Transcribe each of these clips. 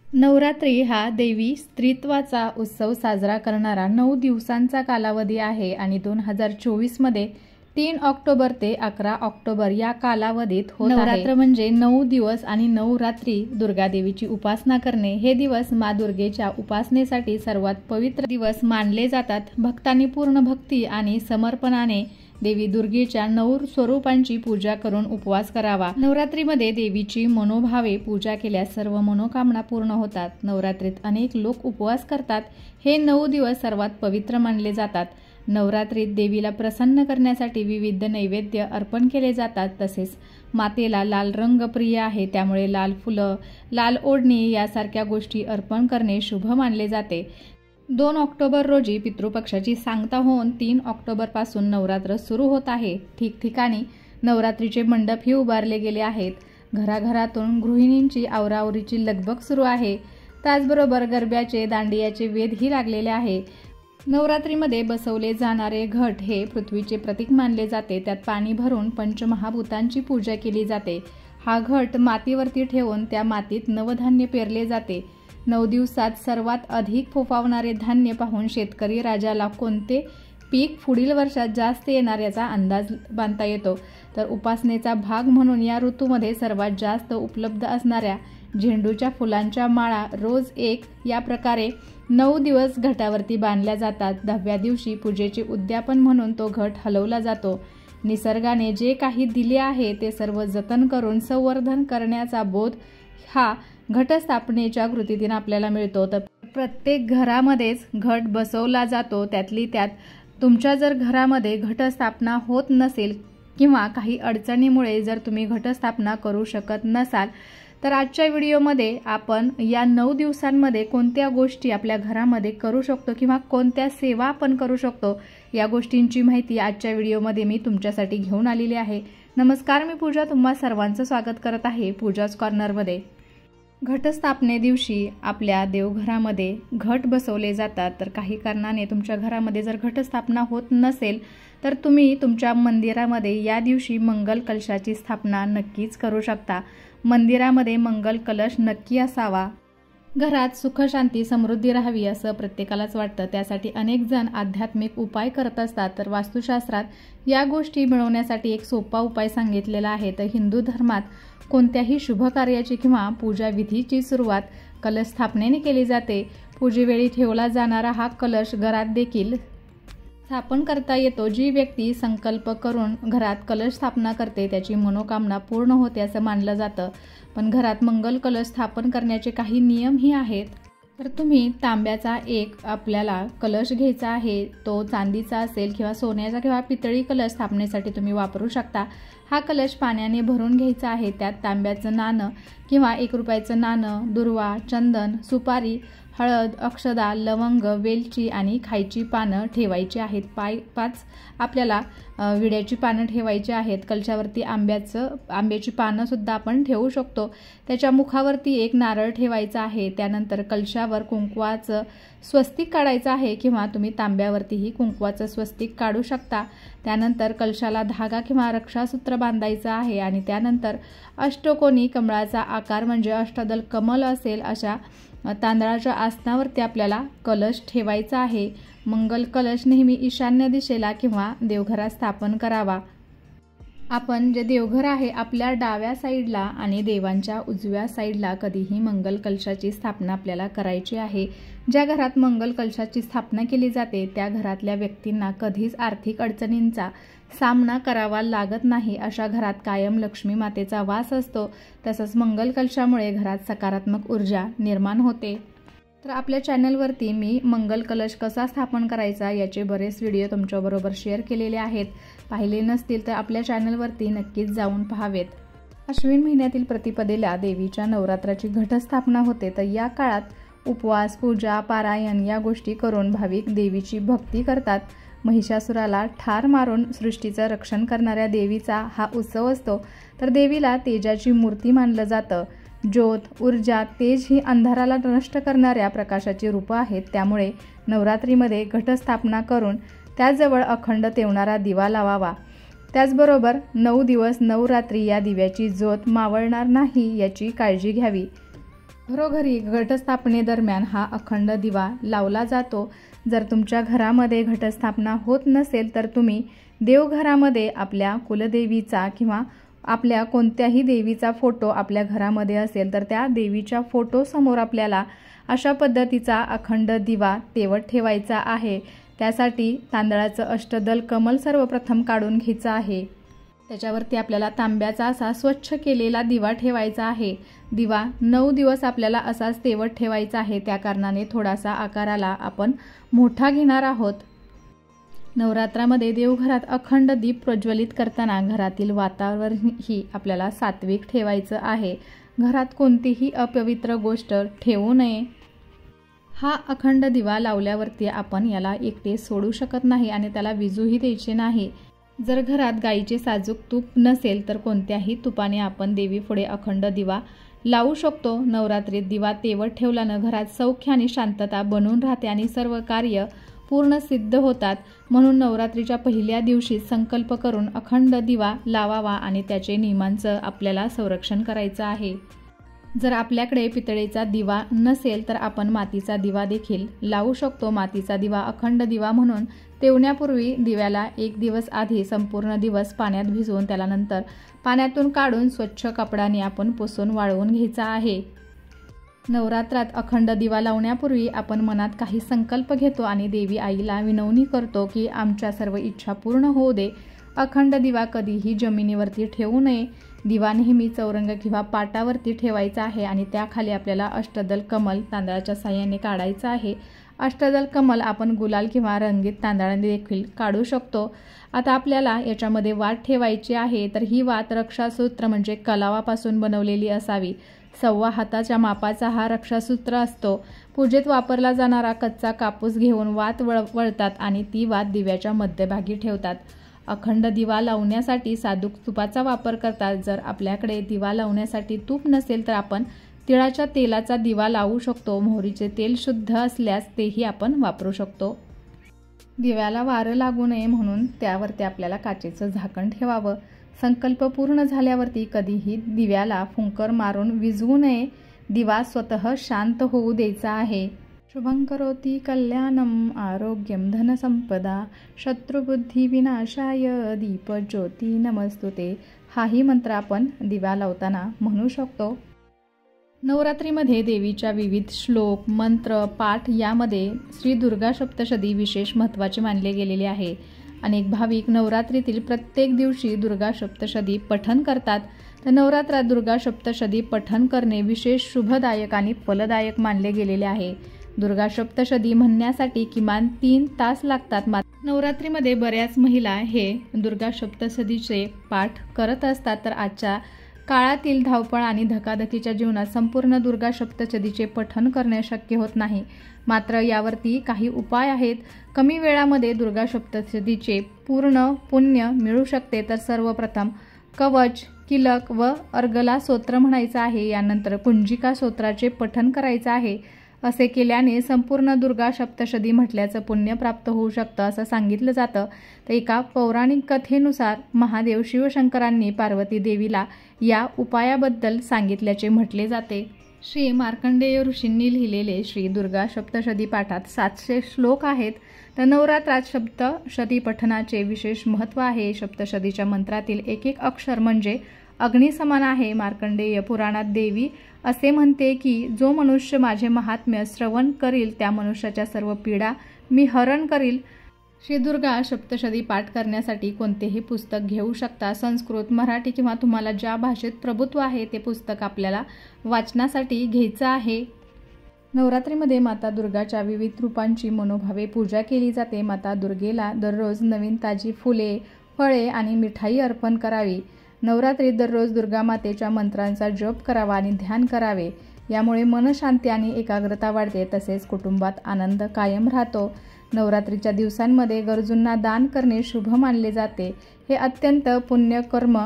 नवरात्री हा देवी स्त्रीत्वाचा उत्सव साजरा करणारा 9 दिवसांचा कालावधी आहे आणि 2024 मध्ये 3 ऑक्टोबर ते 11 ऑक्टोबर या कालावधीत होत आहे। नवरात्र म्हणजे 9 दिवस आणि 9 रात्री दुर्गा देवीची उपासना करणे। हे दिवस माँ दुर्गेच्या उपासनेसाठी सर्वात पवित्र दिवस मानले जातात। भक्तांनी पूर्ण भक्ती आणि समर्पणाने देवी दुर्गेच्या 9 स्वरूपांची पूजा करून उपवास करावा। नवरात्रीमध्ये देवीची मनोभावे पूजा केल्यास सर्व मनोकामना पूर्ण होतात। नवरात्रीत अनेक लोक उपवास करतात। हे 9 दिवस सर्वात पवित्र मानले जातात। नवरात्रीत देवीला प्रसन्न करण्यासाठी विविध नैवेद्य अर्पण केले जातात। तसेच मातेला लाल रंग प्रिय आहे, त्यामुळे लाल फुलं, लाल ओढणी यासारख्या गोष्टी अर्पण करणे शुभ मानले जाते। 2 ऑक्टोबर रोजी पितृपक्षाची सांगता होऊन 3 ऑक्टोबर पासून नवरात्र सुरू होत आहे। ठिकठिकाणी नवरात्रीचे मंडपही उभारले गेले आहेत। घराघरातून गृहिणींची आवराआवरीची लगबग सुरू आहे। त्याचबरोबर गरब्याचे, दांडियाचे वेधही लागलेले आहे। नवरात्रीमध्ये बसवले जाणारे घट हे पृथ्वीचे प्रतीक मानले जाते। त्यात पाणी भरून पंचमहाभूतांची पूजा केली जाते। हा घट मातीवरती ठेवून त्या मातीत नवधान्य पेरले जाते। 9 दिवसात सर्वात अधिक फोफावणारे धान्य पाहून शेतकरी राजाला कोणते पीक पुढील वर्षात जास्त येणार याचा अंदाज बांधता येतो। तर उपासनेचा भाग म्हणून या ऋतूमध्ये सर्वात जास्त उपलब्ध असणाऱ्या झेंडूच्या फुलांच्या माळा रोज एक या प्रकारे 9 दिवस घटावरती बांधल्या जातात। 10व्या दिवशी पूजेचे उद्यापन म्हणून तो घट हलवला जातो। निसर्गाने जे काही दिले आहे ते सर्व जतन करून संवर्धन करण्याचा बोध हा घटस्थापनेच्या कृतीतून आपल्याला मिळतो। तर प्रत्येक घरामध्येच घट बसवला जातो। त्यातली त्यात तुमच्या जर घरामध्ये घटस्थापना होत नसेल किंवा काही अडचणीमुळे जर तुम्ही घटस्थापना करू शकत नसाल, तर आजच्या व्हिडिओमध्ये आपण या 9 दिवसांमध्ये कोणत्या गोष्टी आपल्या घरामध्ये करू शकतो किंवा कोणत्या सेवा आपण करू शकतो या गोष्टींची माहिती आजच्या व्हिडिओमध्ये मी तुमच्यासाठी घेऊन आलेली आहे। नमस्कार, मी पूजा तुम्हा सर्वांचं स्वागत करत आहे पूजाज कॉर्नरमध्ये। घटस्थापने दिवशी आपल्या देवघरामध्ये घट बसवले जातात। तर काही कारणाने तुमच्या घरामध्ये जर घटस्थापना होत नसेल तर तुम्ही तुमच्या मंदिरामध्ये या दिवशी मंगल कलशाची स्थापना नक्कीच करू शकता। मंदिरामध्ये मंगल कलश नक्की असावा। घरात सुख, शांती, समृद्धी राहावी असं प्रत्येकालाच वाटतं। त्यासाठी अनेक जण आध्यात्मिक उपाय करत असतात। तर वास्तुशास्त्रात या गोष्टी मिळवण्यासाठी एक सोपा उपाय सांगितलेला आहे। तर हिंदू धर्मात कोणत्याही शुभ कार्याची किंवा पूजा विधीची सुरुवात कलश स्थापनेने केली जाते। पूजेवेळी ठेवला जाणारा हा कलश घरात देखील स्थापन करता येतो। जी व्यक्ती संकल्प करून घरात कलश स्थापना करते त्याची मनोकामना पूर्ण होते असं मानलं जातं। पण घरात मंगल कलश स्थापन करण्याचे काही नियमही आहेत। तर तुम्ही तांब्याचा एक आपल्याला कलश घ्यायचा आहे। तो चांदीचा असेल किंवा सोन्याचा किंवा पितळी कलश स्थापनेसाठी तुम्ही वापरू शकता। हा कलश पाण्याने भरून घ्यायचा आहे। त्यात तांब्याचं नाणं किंवा 1 रुपयाचं नाणं, दुर्वा, चंदन, सुपारी, हळद, अक्षदा, लवंग, वेलची आणि खायची पानं ठेवायची आहेत। 5 आपल्याला विड्याची पानं ठेवायची आहेत। कलशावरती आंब्याची पानं सुद्धा आपण ठेवू शकतो। त्याच्या मुखावरती एक नारळ ठेवायचा आहे। त्यानंतर कलशावर कुंकवाचं स्वस्तिक काढायचं आहे किंवा तुम्ही तांब्यावरतीही कुंकवाचं स्वस्तिक काढू शकता। त्यानंतर कलशाला धागा किंवा रक्षासूत्र बांधायचं आहे आणि त्यानंतर अष्टकोनी कमळाचा आकार म्हणजे अष्टदल कमल असेल अशा तांदळाच्या आसनावरती आपल्याला कलश ठेवायचा आहे। मंगल कलश नेहमी ईशान्य दिशेला किंवा देवघरात स्थापन करावा। आपण जे देवघर आहे आपल्या डाव्या साईडला आणि देवांच्या उजव्या साईडला कधीही मंगल कलशाची स्थापना आपल्याला करायची आहे। ज्या घरात मंगल कलशाची स्थापना केली जाते त्या घरातल्या व्यक्तींना कधीच आर्थिक अडचणींचा सामना करावा लागत नाही। अशा घरात कायम लक्ष्मी मातेचा वास असतो। तसंच मंगल कलशामुळे घरात सकारात्मक ऊर्जा निर्माण होते। तर आपल्या चॅनलवरती मी मंगल कलश कसा स्थापन करायचा याचे बरेच व्हिडिओ तुमच्याबरोबर शेअर केलेले आहेत। पाहिले नसतील तर आपल्या चॅनलवरती नक्कीच जाऊन पाहावेत। अश्विन महिन्यातील प्रतिपदेला देवीच्या नवरात्राची घटस्थापना होते। तर या काळात उपवास, पूजा, पारायण या गोष्टी करून भाविक देवीची भक्ती करतात। महिषासुराला ठार मारून सृष्टीचं रक्षण करणाऱ्या देवीचा हा उत्सव असतो। तर देवीला तेजाची मूर्ती मानलं जातं। ज्योत, ऊर्जा, तेज ही अंधाराला नष्ट करणाऱ्या प्रकाशाची रूपं आहेत। त्यामुळे नवरात्रीमध्ये घटस्थापना करून त्याजवळ अखंड तेवणारा दिवा लावावा। त्याचबरोबर 9 दिवस 9 रात्री या दिव्याची ज्योत मावळणार नाही याची काळजी घ्यावी। घरोघरी घटस्थापनेदरम्यान हा अखंड दिवा लावला जातो. जर तुमच्या घरामध्ये घटस्थापना होत नसेल तर तुम्ही देवघरामध्ये आपल्या कुलदेवीचा किंवा आपल्या कोणत्याही देवीचा फोटो आपल्या घरामध्ये असेल तर त्या देवीच्या फोटोसमोर आपल्याला अशा पद्धतीचा अखंड दिवा तेवत ठेवायचा आहे. त्यासाठी तांदळाचं अष्टदल कमल सर्वप्रथम काढून घ्यायचं आहे. त्याच्यावरती आपल्याला तांब्याचा असा स्वच्छ केलेला दिवा ठेवायचा आहे. दिवा 9 दिवस आपल्याला असाच तेवत ठेवायचा आहे. त्या कारणाने थोडासा आकाराला आपण मोठा घेणार आहोत. नवरात्रामध्ये देवघरात अखंड दीप प्रज्वलित करताना घरातील वातावरणही आपल्याला सात्विक ठेवायचं आहे. घरात कोणतीही अपवित्र गोष्ट ठेवू नये. हा अखंड दिवा लावल्यावरती आपण याला एकटे सोडू शकत नाही आणि त्याला विजूही द्यायचे नाही. जर घरात गाईचे साजूक तूप नसेल तर कोणत्याही तुपाने आपण देवीपुढे अखंड दिवा लावू शकतो. नवरात्रीत दिवा तेवत ठेवल्यानं घरात सौख्य आणि शांतता बनून राहते आणि सर्व कार्य पूर्ण सिद्ध होतात. म्हणून नवरात्रीच्या पहिल्या दिवशी संकल्प करून अखंड दिवा लावावा आणि त्याचे नियमांचं आपल्याला संरक्षण करायचं आहे. जर आपल्याकडे पितळेचा दिवा नसेल तर आपण मातीचा दिवा देखील लावू शकतो. मातीचा दिवा अखंड दिवा म्हणून तेवण्यापूर्वी दिव्याला 1 दिवस आधी संपूर्ण दिवस पाण्यात भिजवून त्याला नंतर पाण्यातून काढून स्वच्छ कपड्याने आपण पुसून वाळवून घ्यायचा आहे. नवरात्रात अखंड दिवा लावण्यापूर्वी आपण मनात काही संकल्प घेतो आणि देवी आईला विनवणी करतो की आमच्या सर्व इच्छा पूर्ण होऊ दे. अखंड दिवा कधीही जमिनीवरती ठेवू नये. दिवा नेहमी चौरंग किंवा पाटावरती ठेवायचा आहे आणि त्याखाली आपल्याला अष्टदल कमल तांदळाच्या साह्याने काढायचं आहे. अष्टदल कमल आपण गुलाल किंवा रंगीत तांदळाने देखील काढू शकतो. आता आपल्याला याच्यामध्ये वात ठेवायची आहे. तर ही वात रक्षासूत्र म्हणजे कलावापासून बनवलेली असावी. 1.25 हाताच्या मापाचा हा रक्षासूत्र असतो. पूजेत वापरला जाणारा कच्चा कापूस घेऊन वात वळतात आणि ती वात दिव्याच्या मध्यभागी ठेवतात. अखंड दिवा लावण्यासाठी साधूक तुपाचा वापर करतात. जर आपल्याकडे दिवा लावण्यासाठी तूप नसेल तर आपण तिळाच्या तेलाचा दिवा लावू शकतो. मोहरीचे तेल शुद्ध असल्यास तेही आपण वापरू शकतो. दिव्याला वारं लागू नये म्हणून त्यावरती आपल्याला काचेचं झाकण ठेवावं. संकल्प पूर्ण झाल्यावरती कधीही दिव्याला फुंकर मारून विझवू नये. दिवा स्वतः शांत होऊ द्यायचा आहे. शुभं करोति कल्याणम आरोग्यम धनसंपदा शत्रुबुद्धी विनाशाय दीपज्योती नमस्तुते. हाही मंत्र आपण दिवा लावताना म्हणू शकतो. नवरात्रीमध्ये देवीच्या विविध श्लोक मंत्र पाठ यामध्ये श्री दुर्गा सप्तशती विशेष महत्त्वाचे मानले गेलेले आहे. अनेक भाविक नवरात्रीतील प्रत्येक दिवशी दुर्गा सप्तशती पठण करतात. तर नवरात्रात दुर्गा सप्तशती पठण करणे विशेष शुभदायक आणि फलदायक मानले गेलेले आहे. दुर्गा सप्तशती म्हणण्यासाठी किमान 3 तास लागतात. नवरात्रीमध्ये बऱ्याच महिला हे दुर्गा सप्तशतीचे पाठ करत असतात. तर आजच्या काळातील धावपळ आणि धकाधकीच्या जीवनात संपूर्ण दुर्गा सप्तशतीचे पठण करणे शक्य होत नाही. मात्र यावरती काही उपाय आहेत. कमी वेळामध्ये दुर्गा सप्तशतीचे पूर्ण पुण्य मिळू शकते. तर सर्वप्रथम कवच किलक व अर्गला स्तोत्र म्हणायचं आहे. यानंतर कुंजिका स्तोत्राचे पठण करायचं आहे. असे केल्याने संपूर्ण दुर्गा सप्तशती म्हटल्याचं पुण्य प्राप्त होऊ शकतं असं सांगितलं जातं. तर एका पौराणिक कथेनुसार महादेव शिवशंकरांनी पार्वती देवीला या उपायाबद्दल सांगितल्याचे म्हटले जाते. श्री मार्कंडेय ऋषींनी लिहिलेले श्री दुर्गा सप्तशती पाठात 700 श्लोक आहेत. तर नवरात्रात सप्तशती पठणाचे विशेष महत्त्व आहे. सप्तशतीच्या मंत्रातील एक एक अक्षर म्हणजे अग्निसमान आहे. मार्कंडेय पुराणात देवी असे म्हणते की जो मनुष्य माझे महात्म्य श्रवण करील त्या मनुष्याच्या सर्व पीडा मी हरण करील. श्री दुर्गा सप्तशती पाठ करण्यासाठी कोणतेही पुस्तक घेऊ शकता. संस्कृत मराठी किंवा तुम्हाला ज्या भाषेत प्रभुत्व आहे ते पुस्तक आपल्याला वाचनासाठी घ्यायचं आहे. नवरात्रीमध्ये माता दुर्गाच्या विविध रूपांची मनोभावे पूजा केली जाते. माता दुर्गेला दररोज नवीन ताजी फुले फळे आणि मिठाई अर्पण करावी. नवरात्रीत दररोज दुर्गा मातेच्या मंत्रांचा जप करावा आणि ध्यान करावे. यामुळे मनशांती आणि एकाग्रता वाढते. तसेच कुटुंबात आनंद कायम राहतो. नवरात्रीच्या दिवसांमध्ये गरजूंना दान करणे शुभ मानले जाते. हे अत्यंत पुण्यकर्म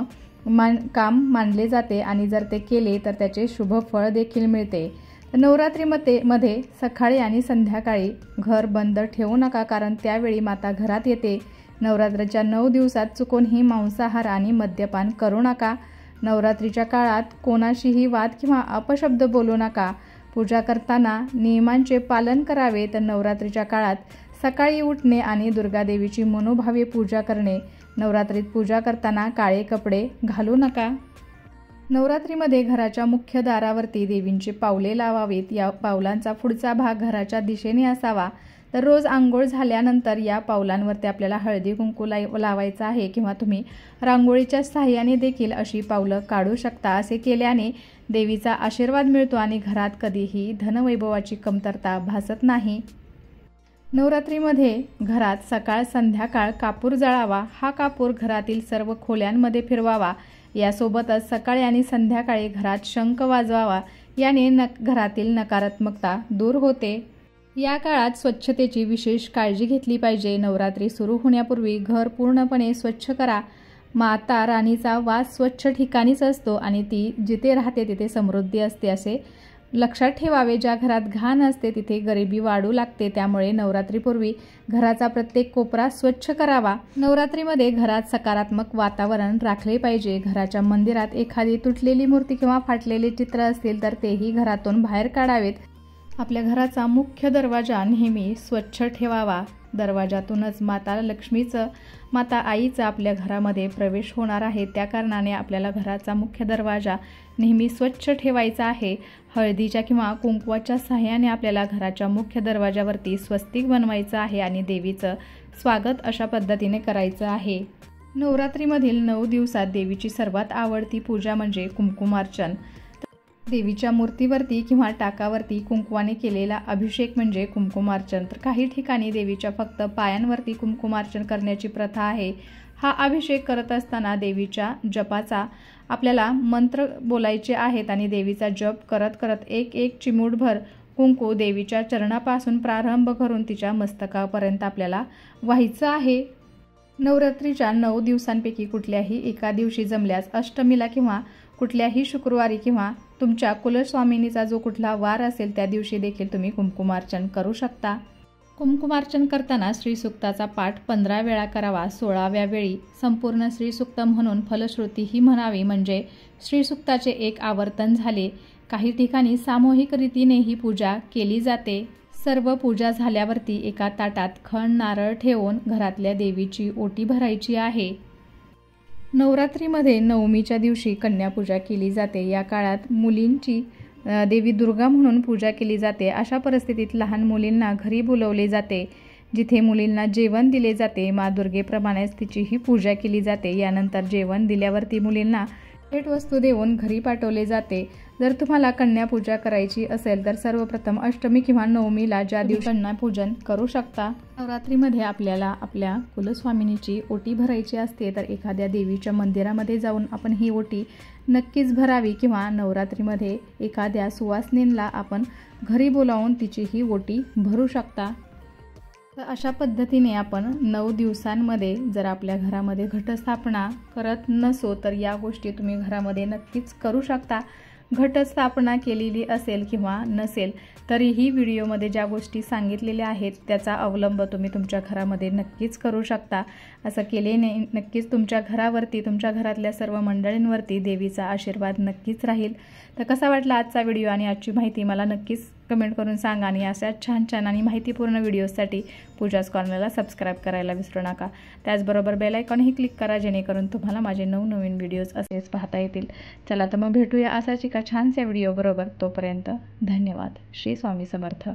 काम मानले जाते आणि जर ते केले तर त्याचे शुभ फळ देखील मिळते. नवरात्रीमध्ये सकाळी आणि संध्याकाळी घर बंद ठेवू नका कारण त्यावेळी माता घरात येते. नवरात्रीच्या 9 दिवसात चुकूनही मांसाहार आणि मद्यपान करू नका. नवरात्रीच्या काळात कोणाशीही वाद किंवा अपशब्द बोलू नका. पूजा करताना नियमांचे पालन करावे। तर नवरात्रीच्या काळात सकाळी उठणे आणि दुर्गा देवीची मनोभावे पूजा करणे। नवरात्रीत पूजा करताना काळे कपडे घालू नका। नवरात्रीमध्ये घराच्या मुख्य दारावरती देवींची पावले लावावीत। या पावलांचा पुढचा भाग घराच्या दिशेने असावा। तर रोज आंघोळ झाल्यानंतर या पावलांवरती आपल्याला हळदी कुंकू लावायचं आहे किंवा तुम्ही रांगोळीच्या सहाय्याने देखील अशी पावलं काढू शकता। असे केल्याने देवीचा आशीर्वाद मिळतो आणि घरात कधीही धनवैभवाची कमतरता भासत नाही। नवरात्रीमध्ये घरात सकाळ संध्याकाळ कापूर जळावा। हा कापूर घरातील सर्व खोल्यांमध्ये फिरवावा। यासोबतच सकाळी आणि संध्याकाळी घरात शंख वाजवावा। याने घरातील नकारात्मकता दूर होते। या काळात स्वच्छतेची विशेष काळजी घेतली पाहिजे। नवरात्री सुरू होण्यापूर्वी घर पूर्णपणे स्वच्छ करा। माता राणीचा वास स्वच्छ ठिकाणीच असतो आणि ती जिथे राहते तिथे समृद्धी असते असे लक्षात ठेवावे। ज्या घरात घाण असते तिथे गरिबी वाढू लागते। त्यामुळे नवरात्रीपूर्वी घराचा प्रत्येक कोपरा स्वच्छ करावा। नवरात्रीमध्ये घरात सकारात्मक वातावरण राखले पाहिजे। घराच्या मंदिरात एखादी तुटलेली मूर्ती किंवा फाटलेले चित्र असतील तर तेही घरातून बाहेर काढावेत। आपल्या घराचा मुख्य दरवाजा नेहमी स्वच्छ ठेवावा। दरवाजातूनच माता लक्ष्मीचं माता आईचा आपल्या घरामध्ये प्रवेश होणार आहे। त्या कारणाने आपल्याला घराचा मुख्य दरवाजा नेहमी स्वच्छ ठेवायचा आहे। हळदीच्या किंवा कुंकवाच्या सहाय्याने आपल्याला घराच्या मुख्य दरवाजावरती स्वस्तिक बनवायचं आहे आणि देवीचं स्वागत अशा पद्धतीने करायचं आहे। नवरात्रीमधील 9 दिवसात देवीची सर्वात आवडती पूजा म्हणजे कुंकुमार्चन। देवीच्या मूर्तीवरती किंवा टाकावरती कुंकवाने केलेला अभिषेक म्हणजे कुंकुमार्चन। तर काही ठिकाणी देवीच्या फक्त पायांवरती कुंकुमार्चन करण्याची प्रथा आहे। हा अभिषेक करत असताना देवीच्या जपाचा आपल्याला मंत्र बोलायचे आहेत आणि देवीचा जप करत करत एक चिमूटभर कुंकू देवीच्या चरणापासून प्रारंभ करून तिच्या मस्तकापर्यंत आपल्याला व्हायचं आहे। नवरात्रीच्या 9 दिवसांपैकी कुठल्याही एका दिवशी जमल्यास अष्टमीला किंवा कुठल्याही शुक्रवारी किंवा तुमच्या कुलस्वामिनीचा जो कुठला वार असेल त्या दिवशी देखील तुम्ही कुंकुमार्चन करू शकता। कुंकुमार्चन करताना श्रीसूक्ताचा पाठ 15 वेळा करावा। 16व्या वेळी संपूर्ण श्रीसूक्त म्हणून फलश्रुतीही म्हणावी म्हणजे श्रीसूक्ताचे एक आवर्तन झाले। काही ठिकाणी सामूहिक रीतीने ही पूजा केली जाते। सर्व पूजा झाल्यावरती एका ताटात खण नारळ ठेवून घरातल्या देवीची ओटी भरायची आहे। नवरात्रीमध्ये नवमीच्या दिवशी कन्यापूजा केली जाते। या काळात मुलींची देवी दुर्गा म्हणून पूजा केली जाते। अशा परिस्थितीत लहान मुलींना घरी बोलवले जाते जिथे मुलींना जेवण दिले जाते। माँ दुर्गेप्रमाणेच तिचीही पूजा केली जाते। यानंतर जेवण दिल्यावरती मुलींना भेटवस्तू देऊन घरी पाठवले जाते। जर तुम्हाला कन्यापूजा करायची असेल तर सर्वप्रथम अष्टमी किंवा नवमीला ज्या दिवशी कन्यापूजन करू शकता। नवरात्रीमध्ये आपल्याला आपल्या कुलस्वामिनीची ओटी भरायची असते तर एखाद्या देवीच्या मंदिरामध्ये जाऊन आपण ही ओटी नक्कीच भरावी किंवा नवरात्रीमध्ये एखाद्या सुवासिनीला आपण घरी बोलावून तिची ही ओटी भरू शकता। तर अशा पद्धतीने आपण 9 दिवसांमध्ये जर आपल्या घरामध्ये घटस्थापना करत नसो तर या गोष्टी तुम्ही घरामध्ये नक्कीच करू शकता। घटस्थापना केलेली असेल किंवा नसेल तरीही व्हिडिओमध्ये ज्या गोष्टी सांगितलेल्या आहेत त्याचा अवलंब तुम्ही तुमच्या घरामध्ये नक्कीच करू शकता। असं केल्याने नक्कीच तुमच्या घरावरती तुमच्या घरातल्या सर्व मंडळींवरती देवीचा आशीर्वाद नक्कीच राहील। तर कसा वाटला आजचा व्हिडिओ आणि आजची माहिती मला नक्कीच कमेंट करून सांगा आणि अशा छान छान आणि माहितीपूर्ण व्हिडिओसाठी पूजाज कॉर्नरला सबस्क्राईब करायला विसरू नका। त्याचबरोबर बेल आयकॉनही क्लिक करा जेणेकरून तुम्हाला माझे नवनवीन व्हिडिओज असेच पाहता येतील। चला तर मग भेटूया असाच एका छानशा व्हिडिओ बरोबर। तोपर्यंत धन्यवाद। श्री स्वामी समर्थ।